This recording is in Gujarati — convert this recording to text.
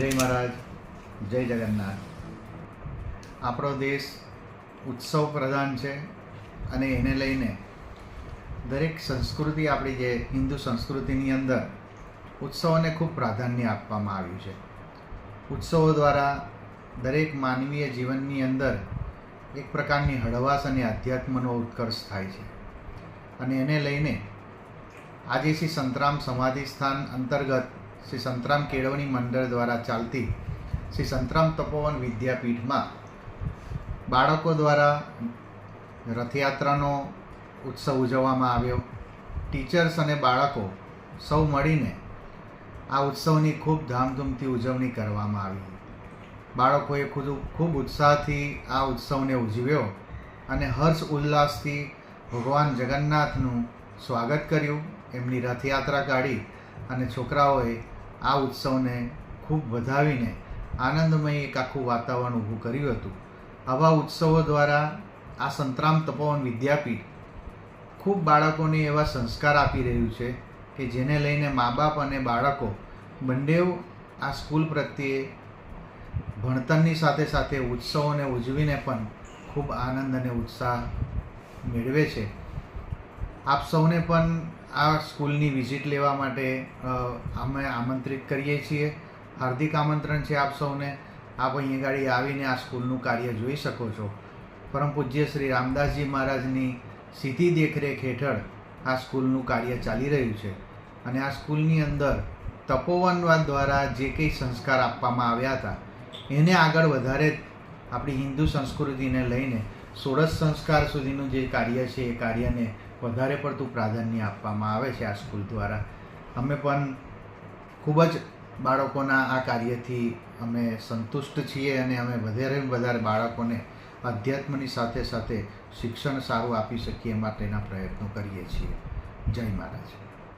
જય મહારાજ, જય જગન્નાથ। આપણો દેશ ઉત્સવ પ્રધાન છે અને એને લઈને દરેક સંસ્કૃતિ, આપણી જે હિન્દુ સંસ્કૃતિની અંદર ઉત્સવોને ખૂબ પ્રાધાન્ય આપવામાં આવ્યું છે। ઉત્સવો દ્વારા દરેક માનવીય જીવનની અંદર એક પ્રકારની હળવાશ અને આધ્યાત્મનો ઉત્કર્ષ થાય છે અને એને લઈને આજે શ્રી સંતરામ સમાધિ સ્થાન અંતર્ગત શ્રી સંતરામ કેળવણી મંડળ દ્વારા ચાલતી શ્રી સંતરામ તપોવન વિદ્યાપીઠમાં બાળકો દ્વારા રથયાત્રાનો ઉત્સવ ઉજવવામાં આવ્યો। ટીચર્સ અને બાળકો સૌ મળીને આ ઉત્સવની ખૂબ ધામધૂમથી ઉજવણી કરવામાં આવી। બાળકોએ ખૂબ ઉત્સાહથી આ ઉત્સવને ઉજવ્યો અને હર્ષ ઉલ્લાસથી ભગવાન જગન્નાથનું સ્વાગત કર્યું। એમની રથયાત્રા કાઢી અને છોકરાઓએ આ ઉત્સવને ખૂબ વધાવીને આનંદમય એક આખું વાતાવરણ ઊભું કર્યું હતું। આવા ઉત્સવો દ્વારા આ સંતરામ તપોવન વિદ્યાપીઠ ખૂબ બાળકોને એવા સંસ્કાર આપી રહ્યું છે કે જેને લઈને મા બાપ અને બાળકો બંને આ સ્કૂલ પ્રત્યે ભણતરની સાથે સાથે ઉત્સવોને ઉજવીને પણ ખૂબ આનંદ અને ઉત્સાહ મેળવે છે। આપ સૌને પણ આ સ્કૂલની વિઝિટ લેવા માટે અમે આમંત્રિત કરીએ છીએ। હાર્દિક આમંત્રણ છે આપ સૌને। આપ અહીં આગળ આવીને આ સ્કૂલનું કાર્ય જોઈ શકો છો। પરમ પૂજ્ય શ્રી રામદાસજી મહારાજની સીધી દેખરેખ હેઠળ આ સ્કૂલનું કાર્ય ચાલી રહ્યું છે અને આ સ્કૂલની અંદર તપોવન દ્વારા જે કંઈ સંસ્કાર આપવામાં આવ્યા હતા એને આગળ વધારે આપણી હિન્દુ સંસ્કૃતિને લઈને ષોડશ સંસ્કાર સુધીનું જે કાર્ય છે એ કાર્યને વધારે પડતું પ્રાધાન્ય આપવામાં આવે છે આ સ્કૂલ દ્વારા। અમે પણ ખૂબ જ બાળકોના આ કાર્યથી અમે સંતુષ્ટ છીએ અને અમે વધારે બાળકોને અધ્યાત્મની સાથે સાથે શિક્ષણ સારું આપી શકીએ માટેના પ્રયત્નો કરીએ છીએ। જય મહારાજ।